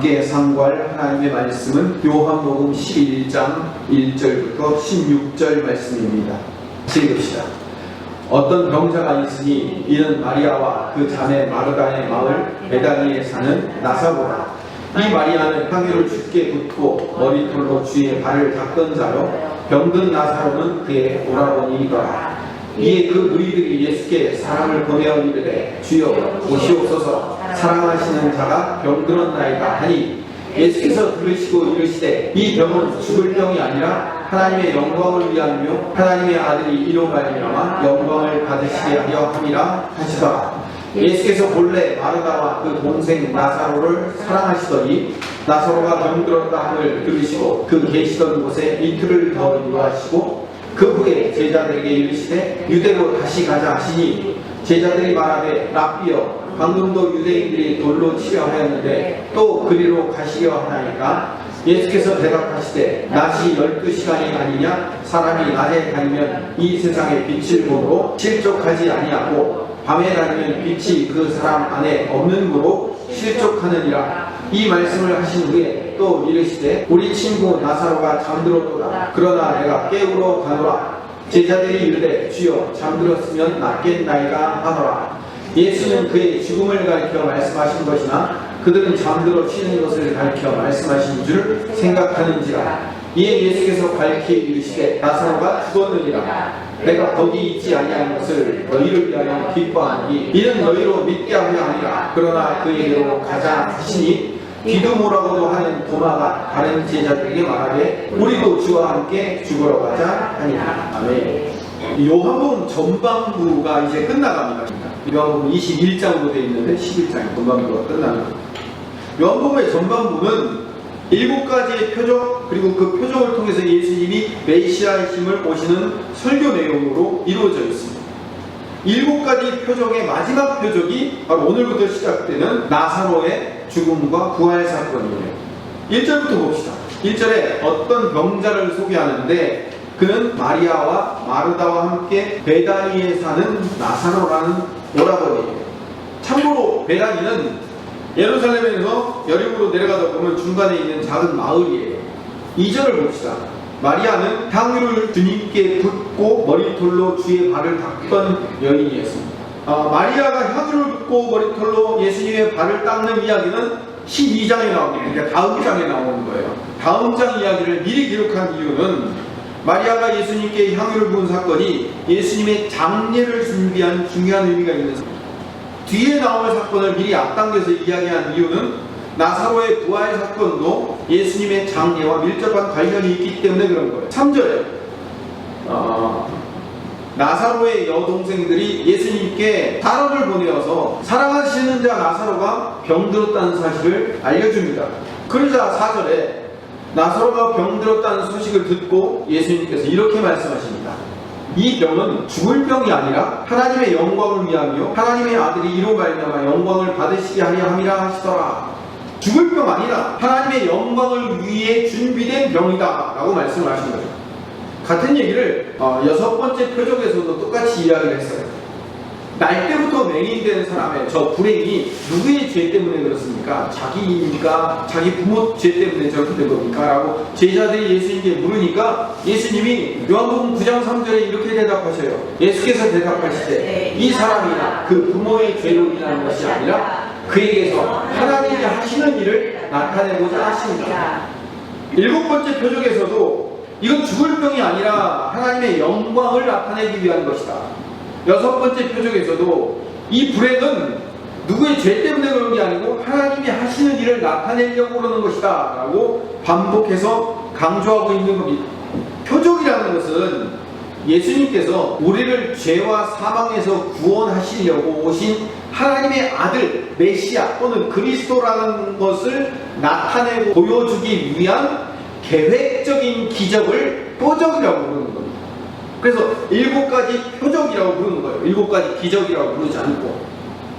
함께 상고할 하나님의 말씀은 요한복음 11장 1절부터 16절 말씀입니다. 읽읍시다. 어떤 병자가 있으니 이는 마리아와 그 자매 마르다의 마을 베다니에 사는 나사로라. 이 마리아는 향유를 주께 붓고 머리털로 주의 발을 닦던 자로 병든 나사로는 그의 오라버니이더라. 이에 그 무리들이 예수께 사람을 보내어 이르되 주여 보시옵소서 사랑하시는 자가 병들었나이다 하니 예수께서 들으시고 이르시되 이 병은 죽을 병이 아니라 하나님의 영광을 위하며 하나님의 아들이 이로 말미암아 영광을 받으시게 하려 함이라 하시더라. 예수께서 본래 마르다와 그 동생 나사로를 사랑하시더니 나사로가 병들었다 함을 들으시고 그 계시던 곳에 이틀을 더 유하시고 그 후에 제자들에게 이르시되 유대로 다시 가자 하시니 제자들이 말하되 랍비여 방금도 유대인들이 돌로 치려 하였는데 또 그리로 가시려 하나이까 예수께서 대답하시되 낮이 12시간이 아니냐 사람이 낮에 다니면 이 세상의 빛을 보므로 실족하지 아니하고 밤에 다니면 빛이 그 사람 안에 없는므로 실족하느니라. 이 말씀을 하신 후에 또 이르시되 우리 친구 나사로가 잠들었도다. 그러나 내가 깨우러 가노라. 제자들이 이르되 주여 잠들었으면 낫겠나이다 하노라. 예수는 그의 죽음을 가리켜 말씀하신 것이나 그들은 잠들어 쉬는 것을 가리켜 말씀하신 줄 생각하는지라. 이에 예수께서 밝히 이르시되 나사로가 죽었느니라. 내가 거기 있지 아니한 것을 너희를 위하여 기뻐하니 이는 너희로 믿게 하려 하니라. 그러나 그에게로 가자 하시니 디두모라고도 하는 도마가 다른 제자들에게 말하되 우리도 주와 함께 죽으러 가자 하니라. 아멘. 요한복음 전반부가 이제 끝나갑니다. 요한복음 21장으로 되어 있는데 11장이 전반부가 끝납니다. 요한복음의 전반부는 7가지의 표적 그리고 그 표적을 통해서 예수님이 메시아이심을 오시는 설교 내용으로 이루어져 있습니다. 7가지 표적의 마지막 표적이 바로 오늘부터 시작되는 나사로의 죽음과 부활 사건이에요. 1절부터 봅시다. 1절에 어떤 병자를 소개하는데 그는 마리아와 마르다와 함께 베다니에 사는 나사로라는 오라버니예요. 참고로 베다니는 예루살렘에서 여리고로 내려가다 보면 중간에 있는 작은 마을이에요. 2절을 봅시다. 마리아는 향유를 주님께 붓고 머리털로 주의 발을 닦던 여인이었습니다. 마리아가 향유를 붓고 머리털로 예수님의 발을 닦는 이야기는 12장에 나옵니다. 그러니까 다음 장에 나오는 거예요. 다음 장 이야기를 미리 기록한 이유는 마리아가 예수님께 향유를 부은 사건이 예수님의 장례를 준비한 중요한 의미가 있는 사건입니다. 뒤에 나올 사건을 미리 앞당겨서 이야기한 이유는 나사로의 부활 사건도 예수님의 장례와 밀접한 관련이 있기 때문에 그런 거예요. 3절에 나사로의 여동생들이 예수님께 사람을 보내어서 사랑하시는 자 나사로가 병들었다는 사실을 알려줍니다. 그러자 4절에 나사로가 병들었다는 소식을 듣고 예수님께서 이렇게 말씀하십니다. 이 병은 죽을 병이 아니라 하나님의 영광을 위하며 하나님의 아들이 이로 말미암아 영광을 받으시게 하려 함이라 하시더라. 죽을 병 아니라 하나님의 영광을 위해 준비된 병이다 라고 말씀을 하신 거죠. 같은 얘기를 6번째 표적에서도 똑같이 이야기를 했어요. 날 때부터 맹인된 사람의 저 불행이 누구의 죄 때문에 그렇습니까? 자기입니까? 자기 부모 죄 때문에 저렇게 된 겁니까? 라고 제자들이 예수님께 물으니까 예수님이 요한복음 9장 3절에 이렇게 대답하셔요. 예수께서 대답하시되 이 사람이 그 부모의 죄로 인한 것이 아니라 그에게서 하나님이 하시는 일을 나타내고자 하십니다. 7번째 표적에서도 이건 죽을 병이 아니라 하나님의 영광을 나타내기 위한 것이다. 6번째 표적에서도 이 불행은 누구의 죄 때문에 그런 게 아니고 하나님이 하시는 일을 나타내려고 그러는 것이다 라고 반복해서 강조하고 있는 겁니다. 표적이라는 것은 예수님께서 우리를 죄와 사망에서 구원하시려고 오신 하나님의 아들 메시아 또는 그리스도라는 것을 나타내고 보여주기 위한 계획적인 기적을 표적이라고 부르는 겁니다. 그래서 7가지 표적이라고 부르는 거예요. 7가지 기적이라고 부르지 않고.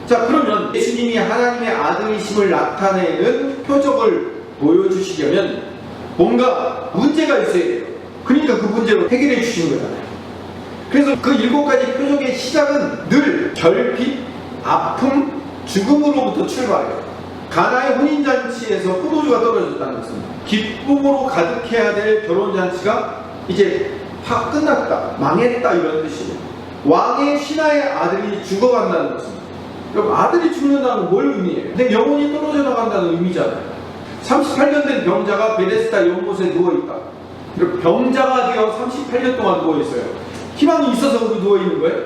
자, 그러면 예수님이 하나님의 아들이심을 나타내는 표적을 보여주시려면 뭔가 문제가 있어야 돼요. 그러니까 그 문제로 해결해 주시는 거잖아요. 그래서 그 7가지 표적의 시작은 늘 결핍, 아픔, 죽음으로부터 출발해요. 가나의 혼인잔치에서 포도주가 떨어졌다는 것은 기쁨으로 가득해야 될 결혼잔치가 이제 다 끝났다, 망했다 이런 뜻이에요. 왕의 신하의 아들이 죽어간다는 것은, 그럼 아들이 죽는다는 건 뭘 의미해요? 내 영혼이 떨어져 나간다는 의미잖아요. 38년 된 병자가 베데스다 연못에 누워있다. 그럼 병자가 되어 38년 동안 누워있어요. 희망이 있어서 우리 누워있는 거예요?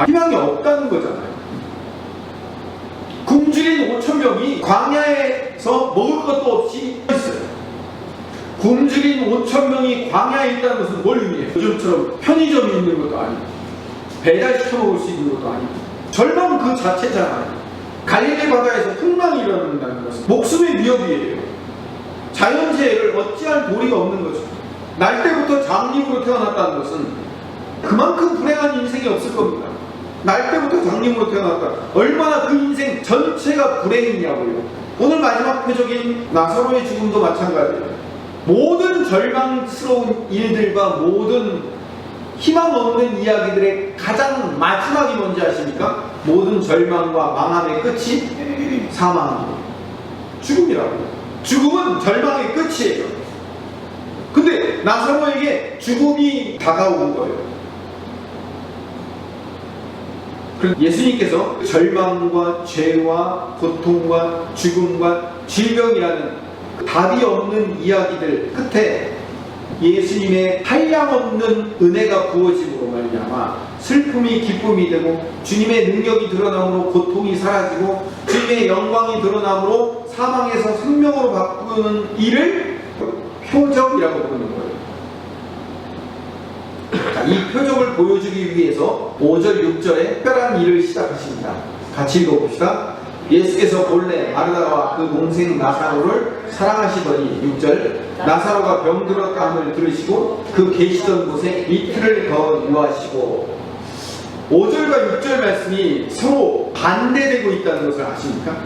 희망이 없다는 거잖아요. 굶주린 5,000명이 광야에서 먹을 것도 없이 있어요. 굶주린 5,000명이 광야에 있다는 것은 뭘 의미해요? 요즘처럼 편의점이 있는 것도 아니고 배달시켜 먹을 수 있는 것도 아니고 절망 그 자체잖아요. 갈릴리 바다에서 풍랑이 일어난다는 것은 목숨의 위협이에요. 자연재해를 어찌할 도리가 없는 거죠. 날 때부터 장님으로 태어났다는 것은 그만큼 불행한 인생이 없을 겁니다. 날 때부터 장님으로 태어났다. 얼마나 그 인생 전체가 불행이냐고요. 오늘 마지막 표적인 나사로의 죽음도 마찬가지예요. 모든 절망스러운 일들과 모든 희망 없는 이야기들의 가장 마지막이 뭔지 아십니까? 모든 절망과 망함의 끝이 사망이에요. 죽음이라고요. 죽음은 절망의 끝이에요. 근데 나사로에게 죽음이 다가온 거예요. 예수님께서 절망과 죄와 고통과 죽음과 질병이라는 답이 없는 이야기들 끝에 예수님의 한량없는 은혜가 부어짐으로 말미암아 슬픔이 기쁨이 되고 주님의 능력이 드러남으로 고통이 사라지고 주님의 영광이 드러남으로 사망에서 생명으로 바꾸는 일을 표적이라고 부르는 거예요. 이 표적을 보여주기 위해서 5절, 6절에 특별한 일을 시작하십니다. 같이 읽어봅시다. 예수께서 본래 마르다와 그 동생 나사로를 사랑하시더니 6절 나사로가 병들었다함을 들으시고 그 계시던 곳에 이틀을 더 유하시고 5절과 6절 말씀이 서로 반대되고 있다는 것을 아십니까?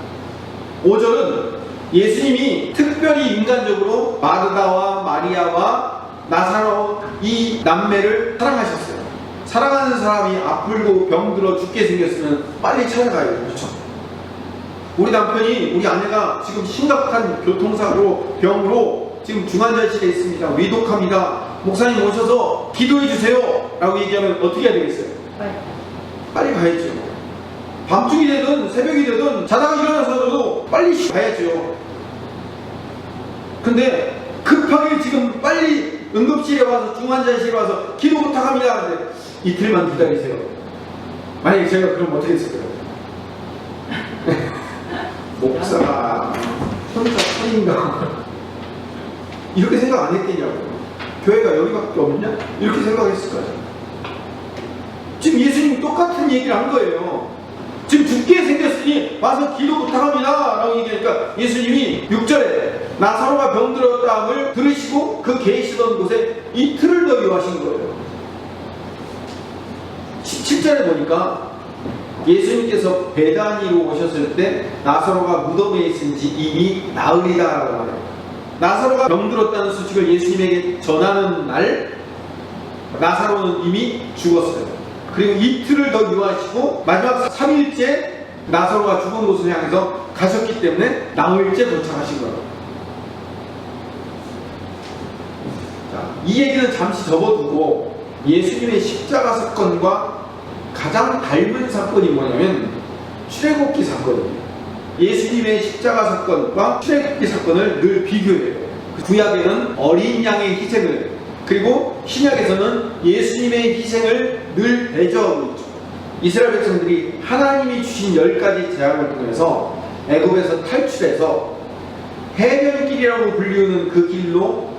5절은 예수님이 특별히 인간적으로 마르다와 마리아와 나사로 이 남매를 사랑하셨어요. 사랑하는 사람이 아프고 병들어 죽게 생겼으면 빨리 찾아가요. 그렇죠? 우리 남편이, 우리 아내가 지금 심각한 교통사고로 병으로 지금 중환자실에 있습니다. 위독합니다. 목사님 오셔서 기도해 주세요 라고 얘기하면 어떻게 해야 되겠어요? 빨리 가야죠. 밤중이 되든 새벽이 되든 자다가 일어나서도 빨리 가야죠. 근데 급하게 지금 빨리 응급실에 와서 중환자실에 와서 기도 부탁합니다 하는데 이틀만 기다리세요. 만약에 제가 그럼 어떻게 했을 거예요? 목사가 혼자 선인가? 이렇게 생각 안 했겠냐고. 교회가 여기밖에 없냐? 이렇게 생각했을 거예요. 지금 예수님이 똑같은 얘기를 한 거예요. 지금 죽게 생겼으니 와서 기도 부탁합니다 라고 얘기하니까 예수님이 6절에 나사로가 병들었다함을 들으시고 그 계시던 곳에 이틀을 더 유하신 거예요. 17절에 보니까 예수님께서 베다니로 오셨을 때 나사로가 무덤에 있은지 이미 나으리다 라고 말해요. 나사로가 병들었다는 소식을 예수님에게 전하는 날 나사로는 이미 죽었어요. 그리고 이틀을 더 유하시고 마지막 3일째 나사로가 죽은 곳을 향해서 가셨기 때문에 나흘째 도착하신 거예요. 자, 이 얘기는 잠시 접어두고 예수님의 십자가 사건과 가장 닮은 사건이 뭐냐면 출애굽기 사건입니다. 예수님의 십자가 사건과 출애굽기 사건을 늘 비교해요. 구약에는 어린 양의 희생을, 그리고 신약에서는 예수님의 희생을 늘 대조하고 있죠. 이스라엘 백성들이 하나님이 주신 10가지 재앙을 통해서 애굽에서 탈출해서 해변길이라고 불리우는 그 길로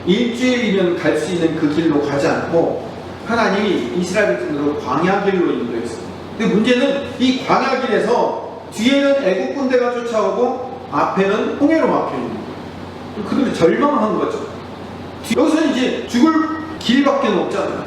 일주일이면 갈 수 있는 그 길로 가지 않고 하나님이 이스라엘 백성들을 광야길로 인도했어요. 근데 문제는 이 광야길에서 뒤에는 애국 군대가 쫓아오고 앞에는 홍해로 막혀 있는 거예요. 그들이 절망한 거죠. 여기서는 이제 죽을 길밖에 없잖아요.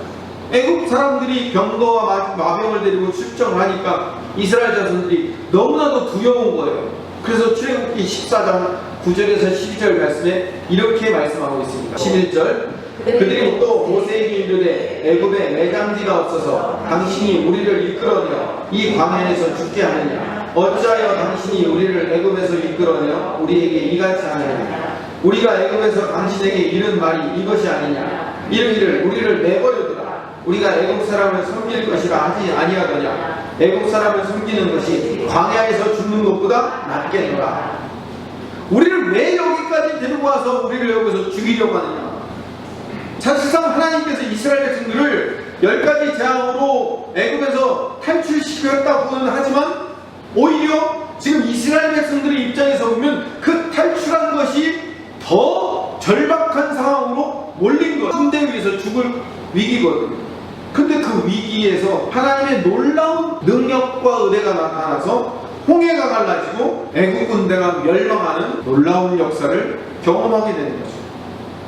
애국 사람들이 병거와 마병을 데리고 출정을 하니까 이스라엘 자손들이 너무나도 두려운 거예요. 그래서 출애굽기 14장 9절에서 12절 말씀에 이렇게 말씀하고 있습니다. 11절 그들이 또 모세에게 이르되 애굽에 매장지가 없어서 당신이 우리를 이끌어내어 이 광야에서 죽게 하느냐. 어찌하여 당신이 우리를 애굽에서 이끌어내어 우리에게 이같이 하느냐? 우리가 애굽에서 당신에게 이른 말이 이것이 아니냐? 이르기를 우리를 내버려두라. 우리가 애굽 사람을 섬길 것이라 하지 아니하더냐? 애굽 사람을 섬기는 것이 광야에서 죽는 것보다 낫겠노라. 우리를 왜 여기까지 데리고 와서 우리를 여기서 죽이려고 하느냐? 사실상 하나님께서 이스라엘 백성들을 10가지 재앙으로 애굽에서 탈출시켰다고는 하지만 오히려 지금 이스라엘 백성들의 입장에서 보면 그 탈출한 것이 더 절박한 상황으로 몰린 것, 군대 위에서 죽을 위기거든요. 근데 그 위기에서 하나님의 놀라운 능력과 의대가 나타나서 홍해가 갈라지고 애국 군대가 멸망하는 놀라운 역사를 경험하게 되는 거죠.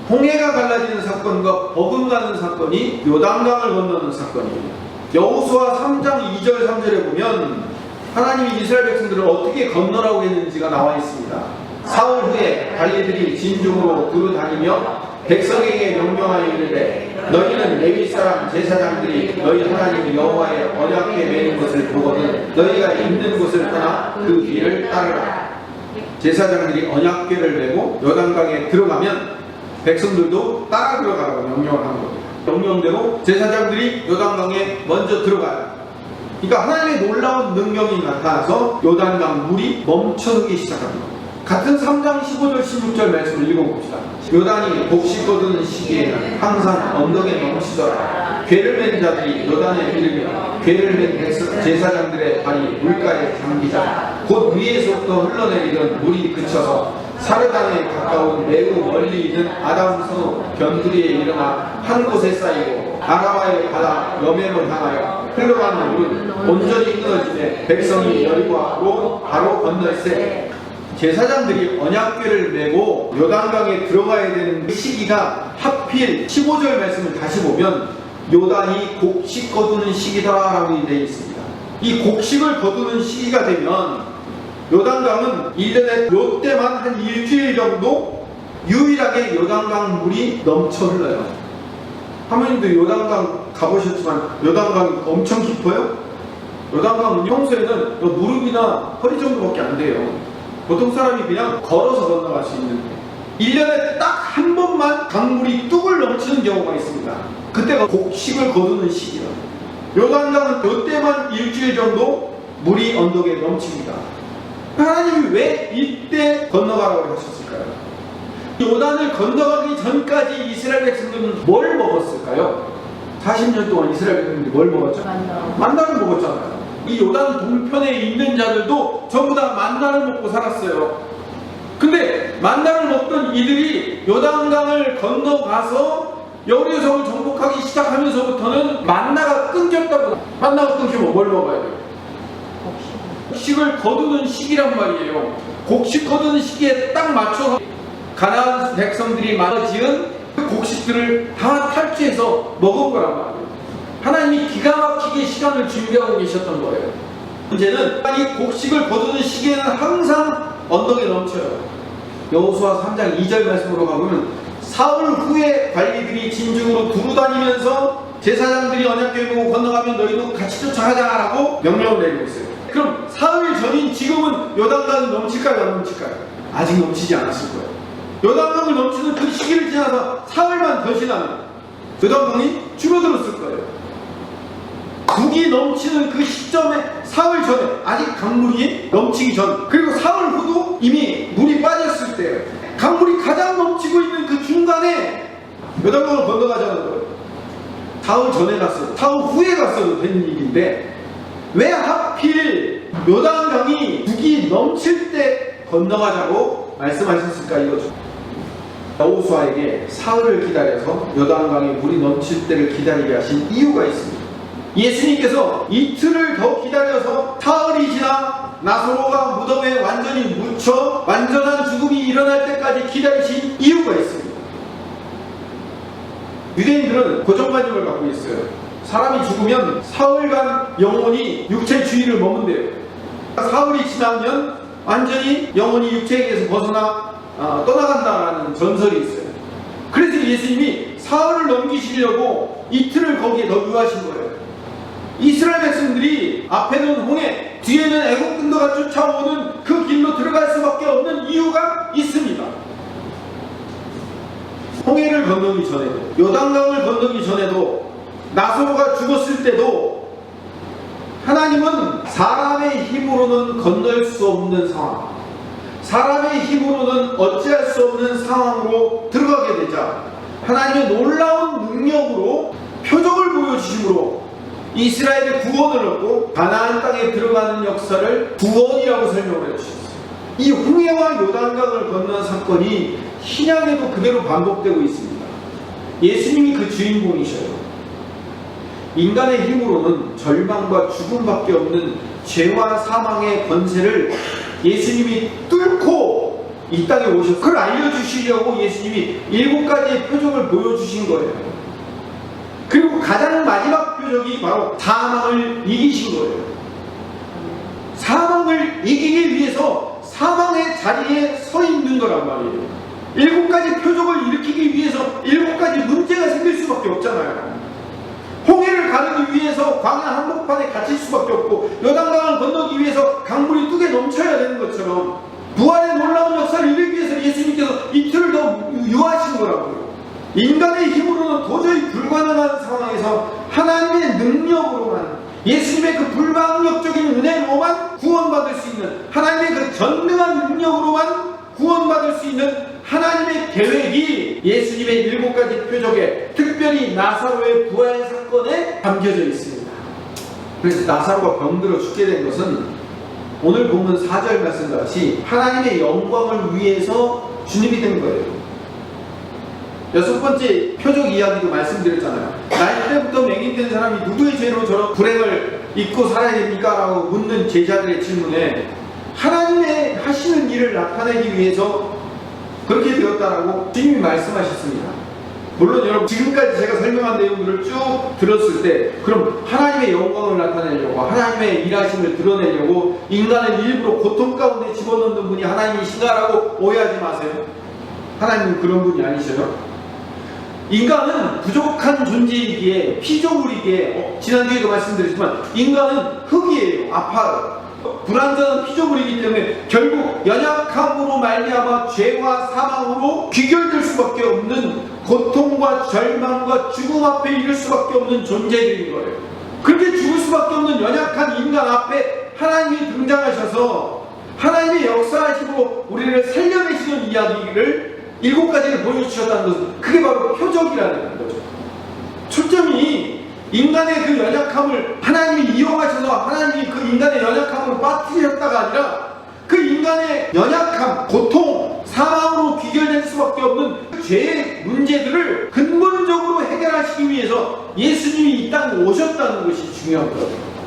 홍해가 갈라지는 사건과 버금가는 사건이 요단강을 건너는 사건입니다. 여호수아 3장 2절 3절에 보면 하나님이 이스라엘 백성들을 어떻게 건너라고 했는지가 나와 있습니다. 사흘 후에 관리들이 진중으로 두루 다니며 백성에게 명령하여 이르되 너희는 레위 사람 제사장들이 너희 하나님 여호와의 언약궤 매는 것을 보거든 너희가 있는 곳을 떠나 그 길을 따르라. 제사장들이 언약궤를 메고 요단강에 들어가면 백성들도 따라 들어가라고 명령을 하는 겁니다. 명령대로 제사장들이 요단강에 먼저 들어가요. 그러니까 하나님의 놀라운 능력이 나타나서 요단강 물이 멈춰서기 시작합니다. 같은 3장 15절 16절 말씀을 읽어봅시다. 요단이 곡식 거두는 시기에는 항상 언덕에 넘치더라. 궤를 맨 자들이 요단에 이르며 궤를 맨 제사장들의 발이 물가에 잠기자 곧 위에서부터 흘러내리던 물이 그쳐서 사르단에 가까운 매우 멀리 있는 아담 선우 견두리에 일어나 한 곳에 쌓이고 아라바의 바다 여매로 향하여 흘러가는 물은 온전히 끊어지되 백성이 여리고 앞으로 바로 건널세. 제사장들이 언약궤를 메고 요단강에 들어가야 되는 그 시기가 하필 15절 말씀을 다시 보면 요단이 곡식 거두는 시기다라고 되어 있습니다. 이 곡식을 거두는 시기가 되면 요단강은 1년에 요때만 한 일주일 정도 유일하게 요단강 물이 넘쳐 흘러요. 하모님도 요단강 가보셨지만 요단강이 엄청 깊어요? 요단강은 평소에는 무릎이나 허리 정도밖에 안 돼요. 보통 사람이 그냥 걸어서 건너갈 수 있는데 1년에 딱 한 번만 강물이 뚝을 넘치는 경우가 있습니다. 그때가 곡식을 거두는 시기예요. 요단강은 그때만 일주일 정도 물이 언덕에 넘칩니다. 하나님이 왜 이때 건너가라고 하셨을까요? 요단을 건너가기 전까지 이스라엘 백성들은 뭘 먹었을까요? 40년 동안 이스라엘 백성들이 뭘 먹었죠? 만나를 먹었잖아요. 이 요단 동편에 있는 자들도 전부 다 만나를 먹고 살았어요. 근데 만나를 먹던 이들이 요단강을 건너가서 여리고성을 정복하기 시작하면서부터는 만나가 끊겼다고. 만나가 끊기면 뭘 먹어야 돼요? 곡식을 거두는 시기란 말이에요. 곡식 거두는 시기에 딱 맞춰서 가나안 백성들이 만들어지은 그 곡식들을 다 탈취해서 먹은 거란 말이에요. 하나님이 기가 막히게 시간을 준비하고 계셨던 거예요. 문제는 이 곡식을 거두는 시기에는 항상 언덕에 넘쳐요. 여호수아 3장 2절 말씀으로 가보면 사흘 후에 관리들이 진중으로 두루 다니면서 제사장들이 언약궤 보고 건너가면 너희도 같이 쫓아가자라고 명령을 내리고 있어요. 그럼 사흘 전인 지금은 요단강이 넘칠까요? 안 넘칠까요? 아직 넘치지 않았을 거예요. 요단강을 넘치는 그 시기를 지나서 사흘만 더 지나면 요단강이 줄어들었을 거예요. 국이 넘치는 그 시점에 사흘 전에 아직 강물이 넘치기 전, 그리고 사흘 후도 이미 물이 빠졌을 때 강물이 가장 넘치고 있는 그 중간에 요단강을 건너가자는 거예요. 사흘 전에 갔어도 사흘 후에 갔어도 되는 일인데 왜 하필 요단강이 국이 넘칠 때 건너가자고 말씀하셨을까 이거죠. 여호수아에게 사흘을 기다려서 요단강에 물이 넘칠 때를 기다리게 하신 이유가 있습니다. 예수님께서 이틀을 더 기다려서 사흘이 지나 나사로가 무덤에 완전히 묻혀 완전한 죽음이 일어날 때까지 기다리신 이유가 있습니다. 유대인들은 고정관념을 갖고 있어요. 사람이 죽으면 사흘간 영혼이 육체 주위를 머문대요. 사흘이 지나면 완전히 영혼이 육체에게서 벗어나 떠나간다라는 전설이 있어요. 그래서 예수님이 사흘을 넘기시려고 이틀을 거기에 더 유하신 거예요. 이스라엘 백성들이 앞에는 홍해, 뒤에는 애국군도가 쫓아오는 그 길로 들어갈 수밖에 없는 이유가 있습니다. 홍해를 건너기 전에도, 요단강을 건너기 전에도, 나사로가 죽었을 때도 하나님은 사람의 힘으로는 건널 수 없는 상황, 사람의 힘으로는 어찌할 수 없는 상황으로 들어가게 되자 하나님의 놀라운 능력으로 표적을 보여주심으로 이스라엘의 구원을 얻고 가나안 땅에 들어가는 역사를 구원이라고 설명을 해주셨어요. 이 홍해와 요단강을 건너는 사건이 신약에도 그대로 반복되고 있습니다. 예수님이 그 주인공이셔요. 인간의 힘으로는 절망과 죽음밖에 없는 죄와 사망의 권세를 예수님이 뚫고 이 땅에 오셔서 그걸 알려주시려고 예수님이 7가지의 표적을 보여주신 거예요. 그리고 가장 마지막 표적이 바로 사망을 이기신 거예요. 사망을 이기기 위해서 사망의 자리에 서 있는 거란 말이에요. 7가지 표적을 일으키기 위해서 7가지 문제가 생길 수밖에 없잖아요. 홍해를 가르기 위해서 광야 한복판에 갇힐 수밖에 없고, 요단강을 건너기 위해서 강물이 뚝에 넘쳐야 되는 것처럼 부활의 놀라운 역사를 이루기 위해서 예수님께서 이틀을 더 유하신 거라고요. 인간의 힘으로는 도저히 불가능한 상황에서 하나님의 능력으로만, 예수님의 그 불가항력적인 은혜로만 구원받을 수 있는, 하나님의 그 전능한 능력으로만 구원받을 수 있는 하나님의 계획이 예수님의 7가지 표적에, 특별히 나사로의 부활 사건에 담겨져 있습니다. 그래서 나사로가 병들어 죽게 된 것은 오늘 본문 4절 말씀과 같이 하나님의 영광을 위해서 주님이 된 거예요. 6번째 표적 이야기도 말씀드렸잖아요. 날 때부터 맹인된 사람이 누구의 죄로 저런 불행을 입고 살아야 됩니까? 라고 묻는 제자들의 질문에 하나님의 하시는 일을 나타내기 위해서 그렇게 되었다라고 주님이 말씀하셨습니다. 물론 여러분, 지금까지 제가 설명한 내용들을 쭉 들었을 때 그럼 하나님의 영광을 나타내려고, 하나님의 일하심을 드러내려고 인간을 일부러 고통 가운데 집어넣는 분이 하나님이신가라고 오해하지 마세요. 하나님은 그런 분이 아니셔요. 인간은 부족한 존재이기에, 피조물이기에, 지난주에도 말씀드렸지만 인간은 흙이에요. 아파요. 불완전한 피조물이기 때문에 결국 연약함으로 말미암아 죄와 사망으로 귀결될 수밖에 없는, 고통과 절망과 죽음 앞에 이를 수밖에 없는 존재들인 거예요. 그렇게 죽을 수밖에 없는 연약한 인간 앞에 하나님이 등장하셔서 하나님의 역사하심으로 우리를 살려내시는 이야기를 7가지를 보여주셨다는 것은 그게 바로 표적이라는 거죠. 초점이 인간의 그 연약함을 하나님이 이용하셔서 하나님이 그 인간의 연약함을 빠뜨리셨다가 아니라 그 인간의 연약함, 고통, 사망으로 귀결될 수밖에 없는 그 죄의 문제들을 근본적으로 해결하시기 위해서 예수님이 이 땅에 오셨다는 것이 중요한 거예요.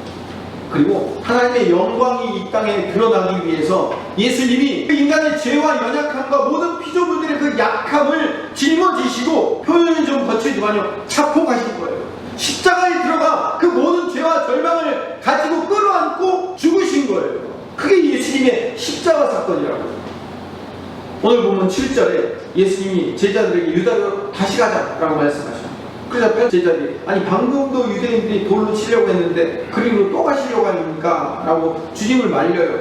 그리고 하나님의 영광이 이 땅에 드러나기 위해서 예수님이 그 인간의 죄와 연약함과 모든 피조물들의 그 약함을 짊어지시고, 표현이 좀 거칠지만요, 자폭하신 거예요. 십자가에 들어가 그 모든 죄와 절망을 가지고 끌어안고 죽으신 거예요. 그게 예수님의 십자가 사건이라고요. 오늘 보면 7절에 예수님이 제자들에게 유다로 다시 가자라고 말씀하셨어요. 그래서 제자들이, 아니 방금도 유대인들이 돌로 치려고 했는데 그리로 또 가시려고 하니까? 라고 주님을 말려요.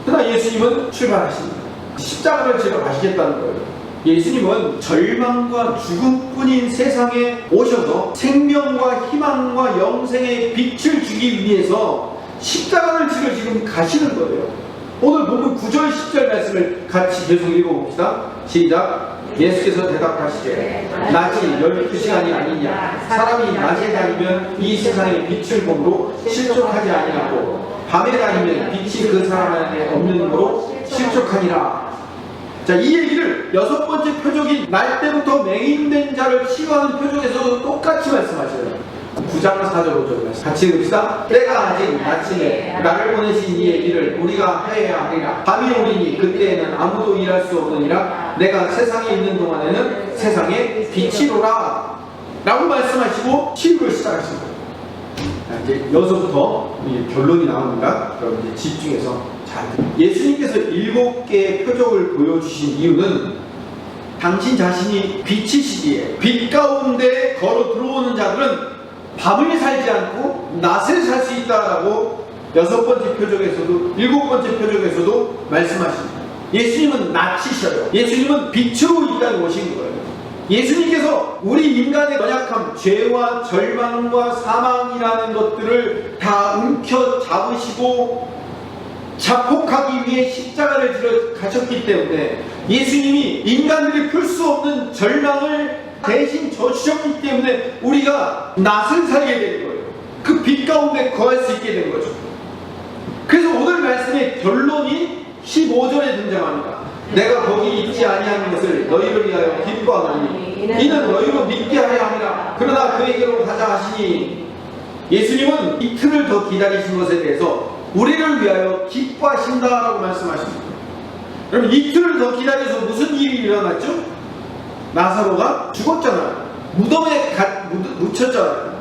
그러나 예수님은 출발하십니다. 십자가를 지러 가시겠다는 거예요. 예수님은 절망과 죽음뿐인 세상에 오셔서 생명과 희망과 영생의 빛을 주기 위해서 십자가를 지러 지금 가시는 거예요. 오늘 본문 9절 10절 말씀을 같이 계속 읽어봅시다. 시작. 예수께서 대답하시되 낮이 12시간이 아니냐, 사람이 낮에 다니면 이 세상의 빛을 보므로 실족하지 아니하고 밤에 다니면 빛이 그 사람 안에 없는 거로 실족하니라. 자, 이 얘기를 6번째 표적인 날 때부터 맹인된 자를 치유하는 표적에서도 똑같이 말씀하셔요. 9장 4절 5절 말씀 같이 읽읍시다. 때가 아직 낮이네 나를 보내신 이의 일을 우리가 해야 하리라. 밤이 오리니 그때에는 아무도 일할 수 없느니라. 내가 세상에 있는 동안에는 세상의 빛이로라 라고 말씀하시고 치유를 시작하신 거예요. 이제 여기서부터 결론이 나옵니다. 그럼 이제 집중해서 잘 들어요. 예수님께서 7개의 표적을 보여주신 이유는 당신 자신이 빛이시기에 빛 가운데 걸어 들어오는 자들은 밤을 살지 않고 낮을 살 수 있다라고 6번째 표적에서도 7번째 표적에서도 말씀하십니다. 예수님은 낯이셔요. 예수님은 빛으로 이 땅에 오신 거예요. 예수님께서 우리 인간의 연약함, 죄와 절망과 사망이라는 것들을 다 움켜잡으시고 자폭하기 위해 십자가를 지러 가셨기 때문에, 예수님이 인간들이 풀 수 없는 절망을 대신 져주셨기 때문에 우리가 낯을 살게 된 거예요. 그 빛 가운데 거할 수 있게 된 거죠. 그래서 오늘 말씀의 결론이 15절에 등장합니다. 내가 거기 있지 아니하는 것을 너희를 위하여 기뻐하노니 이는 너희로 믿게 하려 함이라. 그러나 그에게로 가자 하시니, 예수님은 이틀을 더 기다리신 것에 대해서 우리를 위하여 기뻐하신다라고 말씀하십니다. 그럼 이틀을 더 기다려서 무슨 일이 일어났죠? 나사로가 죽었잖아요. 무덤에 묻혔잖아요.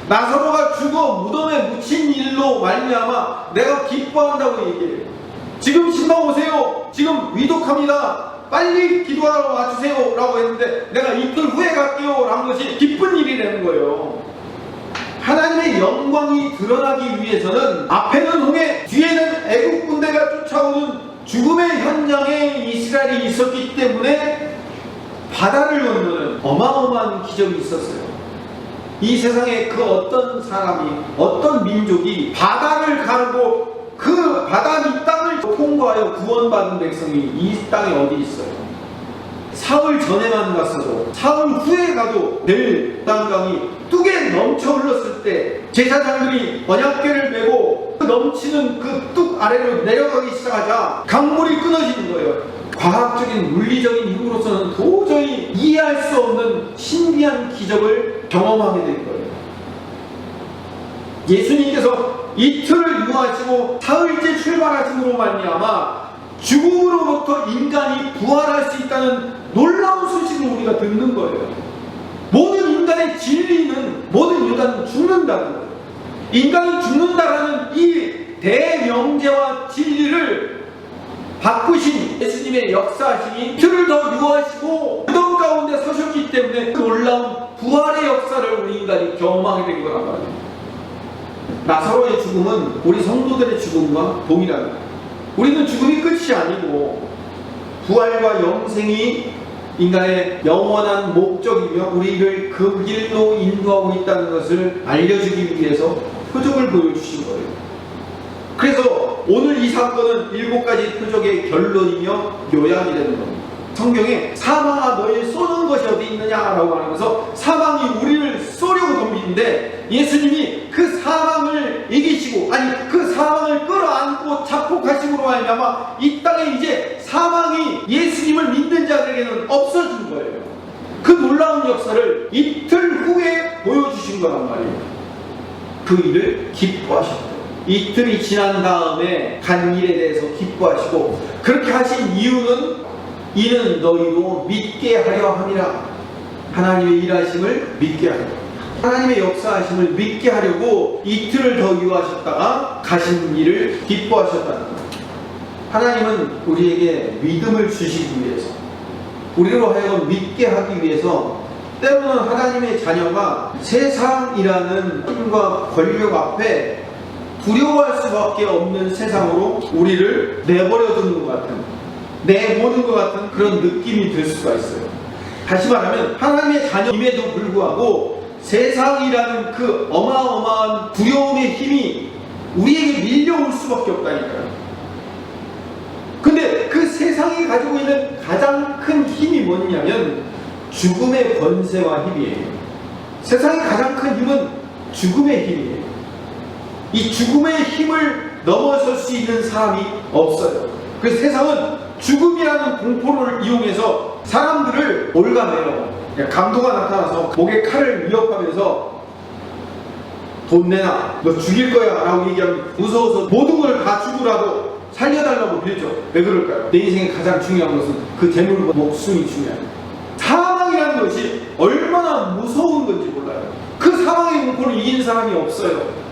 나사로가 죽어 무덤에 묻힌 일로 말미암아 내가 기뻐한다고 얘기해요. 지금 신방 오세요. 지금 위독합니다. 빨리 기도하러 와주세요 라고 했는데 내가 이틀 후에 갈게요 라는 것이 기쁜 일이라는 거예요. 하나님의 영광이 드러나기 위해서는 앞에는 홍해, 뒤에는 애국 군대가 쫓아오는 죽음의 현장에 이스라엘이 있었기 때문에 바다를 건너는 어마어마한 기적이 있었어요. 이 세상에 그 어떤 사람이, 어떤 민족이 바다를 가르고 그 바다 이 땅을 통과하여 구원받은 백성이 이 땅에 어디 있어요? 사흘 전에만 갔어도, 사흘 후에 가도 늘 땅강이 뚝에 넘쳐 흘렀을 때 제사장들이 언약궤를 메고 그 넘치는 그 뚝 아래로 내려가기 시작하자 강물이 끊어지는 거예요. 과학적인 물리적인 힘으로서는 도저히 이해할 수 없는 신비한 기적을 경험하게 된 거예요. 예수님께서 이틀을 유하시고 사흘째 출발하심으로 말미암아 죽음으로부터 인간이 부활할 수 있다는 놀라운 소식을 우리가 듣는 거예요. 모든 인간의 진리는, 모든 인간은 죽는다는 거예요. 인간은 죽는다라는 이 대명제와 진리를 바꾸신 예수님의 역사하심이 이틀을 더 유하시고 무덤 가운데 서셨기 때문에 그 놀라운 부활의 역사를 우리 인간이 경험하게 된 거란 말이에요. 나사로의 죽음은 우리 성도들의 죽음과 동일합니다. 우리는 죽음이 끝이 아니고 부활과 영생이 인간의 영원한 목적이며 우리를 그 길로 인도하고 있다는 것을 알려주기 위해서 표적을 보여주신 거예요. 그래서 오늘 이 사건은 7가지 표적의 결론이며 요약이 되는 겁니다. 성경에 사망아 너희를 쏘는 것이 어디 있느냐라고 하면서 사망이 우리를 쏘려고 덤비는데, 예수님이 그 사망을 이기시고, 아니 그 사망을 끌어안고 자폭하심으로 말미암아 이 땅에 이제 사망이 예수님을 믿는 자들에게는 없어진 거예요. 그 놀라운 역사를 이틀 후에 보여주신 거란 말이에요. 그 일을 기뻐하셨다. 이틀이 지난 다음에 간 일에 대해서 기뻐하시고, 그렇게 하신 이유는 이는 너희로 믿게 하려 함이라. 하나님의 일하심을 믿게 하려, 하나님의 역사하심을 믿게 하려고 이틀을 더 유하셨다가 가신 일을 기뻐하셨다는 거예요. 하나님은 우리에게 믿음을 주시기 위해서, 우리로 하여금 믿게 하기 위해서 때로는 하나님의 자녀가 세상이라는 힘과 권력 앞에 두려워할 수밖에 없는 세상으로 우리를 내버려 두는 것 같은, 내보는 것 같은 그런 느낌이 들 수가 있어요. 다시 말하면 하나님의 자녀임에도 불구하고 세상이라는 그 어마어마한 두려움의 힘이 우리에게 밀려올 수밖에 없다니까요. 근데 그 세상이 가지고 있는 가장 큰 힘이 뭐냐면 죽음의 권세와 힘이에요. 세상의 가장 큰 힘은 죽음의 힘이에요. 이 죽음의 힘을 넘어설 수 있는 사람이 없어요. 그래서 세상은 죽음이라는 공포를 이용해서 사람들을 올가매요. 강도가 나타나서 목에 칼을 위협하면서 돈 내놔, 너 죽일 거야 라고 얘기하면 무서워서 모든 걸 다 주고라도 살려달라고 빌죠. 왜 그럴까요? 내 인생에 가장 중요한 것은 그 재물과 목숨이 중요해요. 사망이라는 것이 얼마나 무서운 건지 몰라요. 그 사망의 공포를 이긴 사람이 없어요.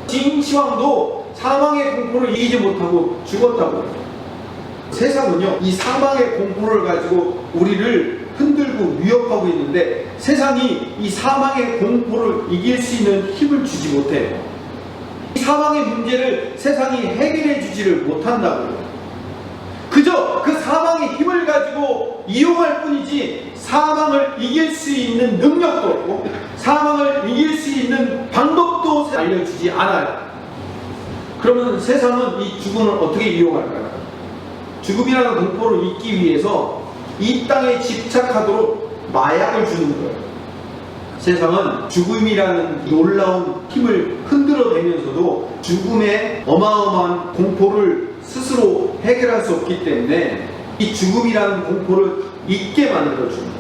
징시황도 사망의 공포를 이기지 못하고 죽었다고요. 세상은요, 이 사망의 공포를 가지고 우리를 흔들고 위협하고 있는데 세상이 이 사망의 공포를 이길 수 있는 힘을 주지 못해요. 사망의 문제를 세상이 해결해 주지를 못한다고요. 그저 그 사망의 힘을 가지고 이용할 뿐이지 사망을 이길 수 있는 능력도 없고 사망을 이길 수 있는 방법도 알려주지 않아요. 그러면 세상은 이 죽음을 어떻게 이용할까요? 죽음이라는 공포를 잊기 위해서 이 땅에 집착하도록 마약을 주는 거예요. 세상은 죽음이라는 놀라운 힘을 흔들어대면서도 죽음의 어마어마한 공포를 스스로 해결할 수 없기 때문에 이 죽음이라는 공포를 잊게 만들어줍니다.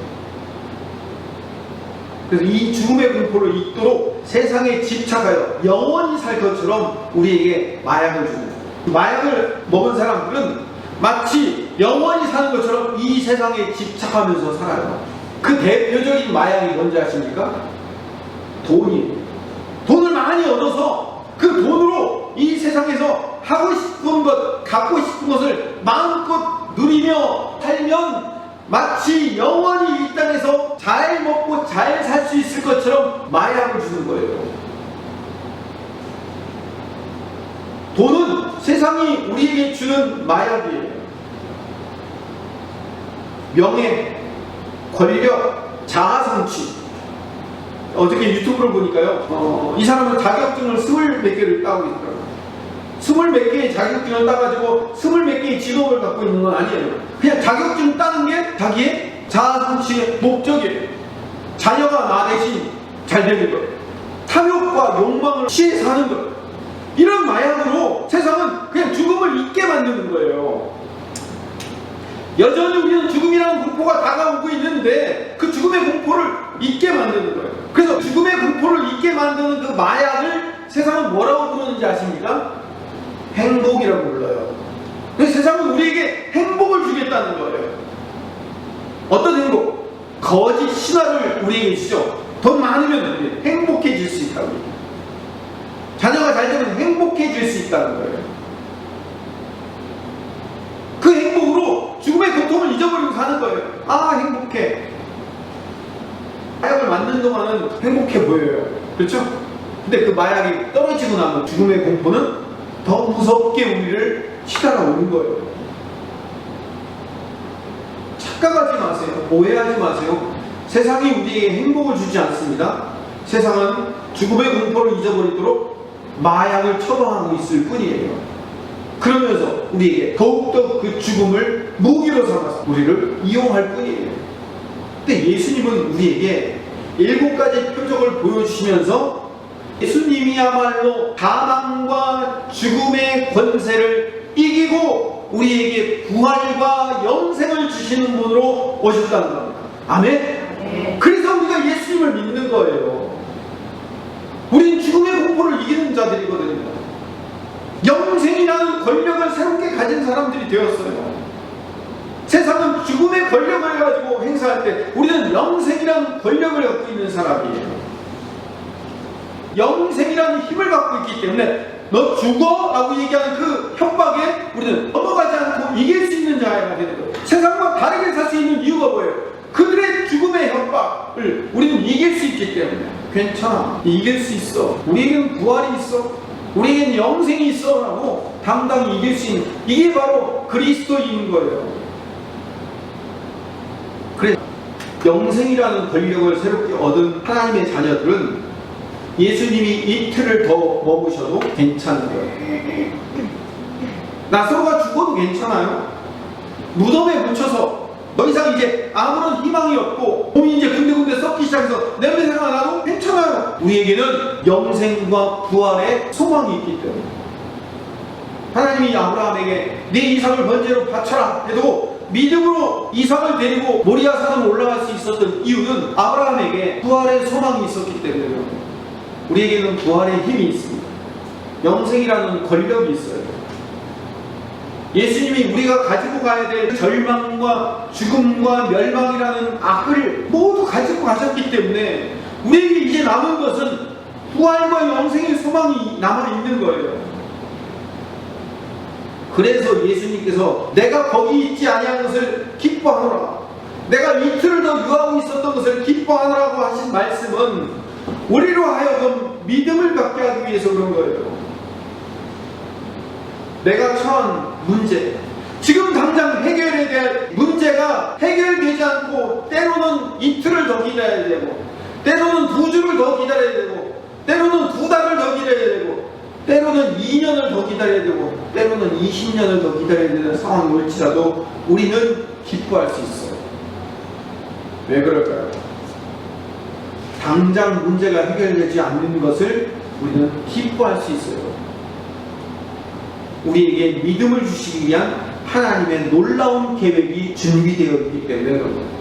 그래서 이 죽음의 공포를 잊도록 세상에 집착하여 영원히 살 것처럼 우리에게 마약을 줍니다. 마약을 먹은 사람들은 마치 영원히 사는 것처럼 이 세상에 집착하면서 살아요. 그 대표적인 마약이 뭔지 아십니까? 돈이에요. 돈을 많이 얻어서 그 돈으로 이 세상에서 하고 싶은 것, 갖고 싶은 것을 마음껏 누리며 살면 마치 영원히 이 땅에서 잘 먹고 잘 살 수 있을 것처럼 마약을 주는 거예요. 돈은 세상이 우리에게 주는 마약이에요. 명예, 권력, 자아성취. 어저께 유튜브를 보니까요, 이 사람은 자격증을 20몇 개를 따고 있더라고요. 20몇 개의 자격증을 따가지고 20몇 개의 직업을 갖고 있는 건 아니에요. 그냥 자격증 따는 게 자기의 자아성취의 목적이에요. 자녀가 나 대신 잘 되는 것, 탐욕과 욕망을 취해 사는 것, 이런 마약으로 세상은 그냥 죽음을 잊게 만드는 거예요. 여전히 우리는 죽음이라는 공포가 다가오고 있는데 그 죽음의 공포를 잊게 만드는 거예요. 그래서 죽음의 공포를 잊게 만드는 그 마약을 세상은 뭐라고 부르는지 아십니까? 행복이라고 불러요. 그래서 세상은 우리에게 행복을 주겠다는 거예요. 어떤 행복? 거짓 신화를 우리에게 주죠. 돈 많으면 행복해질 수 있다고. 자녀가 잘 되면 행복해질 수 있다는 거예요. 그 행복으로 죽음의 고통을 잊어버리고 사는 거예요. 아, 행복해. 마약을 만든 동안은 행복해 보여요. 그렇죠? 근데 그 마약이 떨어지고 나면 죽음의 공포는 더 무섭게 우리를 치달아오는 거예요. 착각하지 마세요. 오해하지 마세요. 세상이 우리에게 행복을 주지 않습니다. 세상은 죽음의 공포를 잊어버리도록 마약을 처방하고 있을 뿐이에요. 그러면서 우리에게 더욱더 그 죽음을 무기로 삼아서 우리를 이용할 뿐이에요. 근데 예수님은 우리에게 7가지 표적을 보여주시면서 예수님이야말로 사망과 죽음의 권세를 이기고 우리에게 부활과 영생을 주시는 분으로 오셨다는 겁니다. 아멘? 네. 그래서 우리가 예수님을 믿는 거예요. 우린 죽음의 공포를 이기는 자들이거든요. 영생이라는 권력을 새롭게 가진 사람들이 되었어요. 세상은 죽음의 권력을 가지고 행사할 때 우리는 영생이라는 권력을 갖고 있는 사람이에요. 영생이라는 힘을 갖고 있기 때문에 너 죽어? 라고 얘기하는 그 협박에 우리는 넘어가지 않고 이길 수 있는 자가 되는 거예요. 세상과 다르게 살 수 있는 이유가 뭐예요? 그들의 죽음의 협박을 우리는 이길 수 있기 때문에 괜찮아, 이길 수 있어, 우리에게는 부활이 있어, 우리에게는 영생이 있어 라고 당당히 이길 수 있는, 이게 바로 그리스도인인 거예요. 그래서 영생이라는 권력을 새롭게 얻은 하나님의 자녀들은 예수님이 이틀을 더 머무셔도 괜찮은 거예요. 나사로가 죽어도 괜찮아요. 무덤에 묻혀서 더 이상 이제 아무런 희망이 없고 몸이 이제 군데군데 썩기 시작해서 냄새가 나도 괜찮아요. 우리에게는 영생과 부활의 소망이 있기 때문에 하나님이 아브라함에게 네 이삭을 번제로 바쳐라 해도 믿음으로 이삭을 데리고 모리아 산으로 올라갈 수 있었던 이유는 아브라함에게 부활의 소망이 있었기 때문에 우리에게는 부활의 힘이 있습니다. 영생이라는 권력이 있어요. 예수님이 우리가 가지고 가야 될 절망과 죽음과 멸망이라는 악을 모두 가지고 가셨기 때문에 우리에게 이제 남은 것은 부활과 영생의 소망이 남아있는 거예요. 그래서 예수님께서 내가 거기 있지 아니한 것을 기뻐하노라, 내가 이틀을 더 유하고 있었던 것을 기뻐하노라고 하신 말씀은 우리로 하여금 믿음을 갖게 하기 위해서 그런 거예요. 내가 처한 문제, 지금 당장 해결해야 될 문제가 해결되지 않고 때로는 이틀을 더 기다려야 되고, 때로는 2주를 더 기다려야 되고, 때로는 2달을 더 기다려야 되고, 때로는 2년을 더 기다려야 되고, 때로는 20년을 더 기다려야 되는 상황이 올지라도 우리는 기뻐할 수 있어요. 왜 그럴까요? 당장 문제가 해결되지 않는 것을 우리는 기뻐할 수 있어요. 우리에게 믿음을 주시기 위한 하나님의 놀라운 계획이 준비되어 있기 때문에 그런 거예요.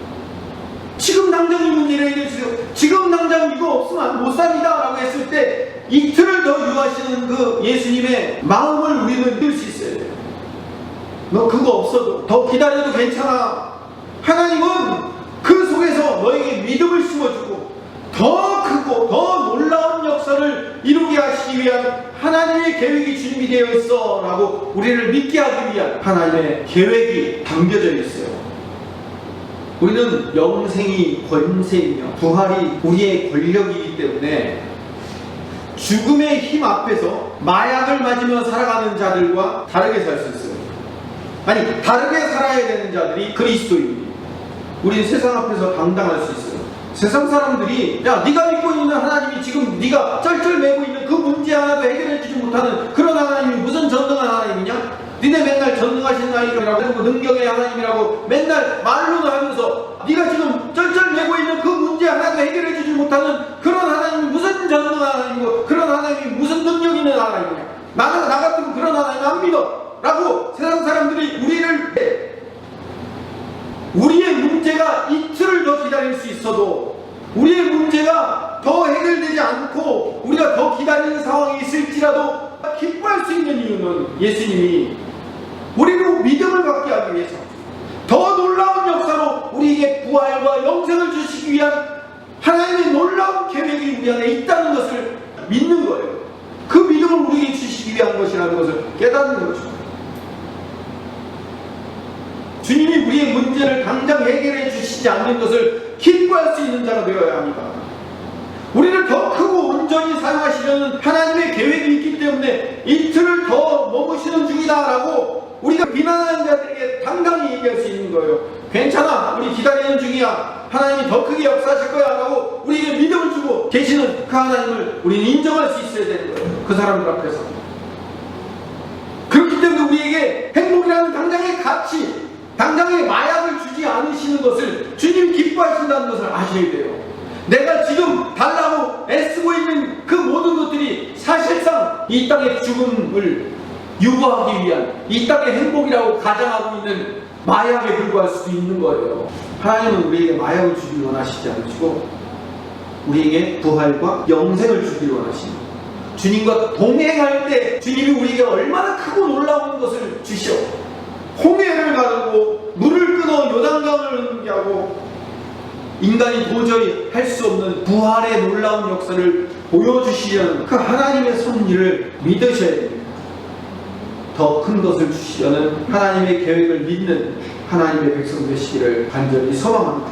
지금 당장 이 문제를 해결해주세요. 지금 당장 이거 없으면 못 삽니다 라고 했을 때 이틀을 더 유하시는 그 예수님의 마음을 우리는 들 수 있어야 돼요. 너 그거 없어도 더 기다려도 괜찮아. 하나님은 그 속에서 너에게 믿음을 심어주고 더 크고 더 놀라운 역사를 이루게 하시기 위한 하나님의 계획이 준비되어 있어 라고 우리를 믿게 하기 위한 하나님의 계획이 담겨져 있어요. 우리는 영생이 권세이며 부활이 우리의 권력이기 때문에 죽음의 힘 앞에서 마약을 맞으며 살아가는 자들과 다르게 살 수 있어요. 아니, 다르게 살아야 되는 자들이 그리스도인입니다. 우리는 세상 앞에서 당당할 수 있어요. 세상 사람들이 야, 네가 믿고 있는 하나님이 지금 네가 쩔쩔매고 있는 그 문제 하나도 해결해주지 못하는 그런 하나님이 무슨 전능한 하나님이냐? 니네 맨날 전능하신 하나님이라고 능력의 하나님이라고 맨날 말로는 하면서 네가 지금 쩔쩔매고 있는 그 문제 하나도 해결해주지 못하는 그런 하나님이 무슨 전능한 하나님이고 그런 하나님이 무슨 능력 있는 하나님이냐? 나 같으면 그런 하나님 안 믿어 라고 세상 사람들이 우리의 문제가 이틀을 더 기다릴 수 있어도 우리의 문제가 더 해결되지 않고 우리가 더 기다리는 상황이 있을지라도 기뻐할 수 있는 이유는 예수님이 우리로 믿음을 갖게 하기 위해서 더 놀라운 역사로 우리에게 부활과 영생을 주시기 위한 하나님의 놀라운 계획이 우리 안에 있다는 것을 믿는 거예요. 그 믿음을 우리에게 주시기 위한 것이라는 것을 깨닫는 거죠. 주님이 우리의 문제를 당장 해결해 주시지 않는 것을 기뻐할 수 있는 자가 되어야 합니다. 우리를 더 크고 온전히 사용하시려는 하나님의 계획이 있기 때문에 이틀을 더 머무시는 중이다라고 우리가 비난하는 자들에게 당당히 얘기할 수 있는 거예요. 괜찮아, 우리 기다리는 중이야. 하나님이 더 크게 역사하실 거야 라고 우리에게 믿음을 주고 계시는 그 하나님을 우리는 인정할 수 있어야 되는 거예요. 그 사람들 앞에서. 그렇기 때문에 우리에게 행복이라는 당장의 가치, 당장의 마약을 주지 않으시는 것을 주님이 기뻐하신다는 것을 아셔야 돼요. 내가 지금 달라고 애쓰고 있는 그 모든 것들이 사실상 이 땅의 죽음을 유보하기 위한 이 땅의 행복이라고 가장하고 있는 마약에 불과할 수도 있는 거예요. 하나님은 우리에게 마약을 주길 원하시지 않으시고 우리에게 부활과 영생을 주길 원하십니다. 주님과 동행할 때 주님이 우리에게 얼마나 크고 놀라운 것을 주시오. 홍해를 가르고 물을 끊어 요단강을 흐르게 하고 인간이 도저히 할 수 없는 부활의 놀라운 역사를 보여주시려는 그 하나님의 섭리를 믿으셔야 됩니다. 더 큰 것을 주시려는 하나님의 계획을 믿는 하나님의 백성 되시기를 간절히 소망합니다.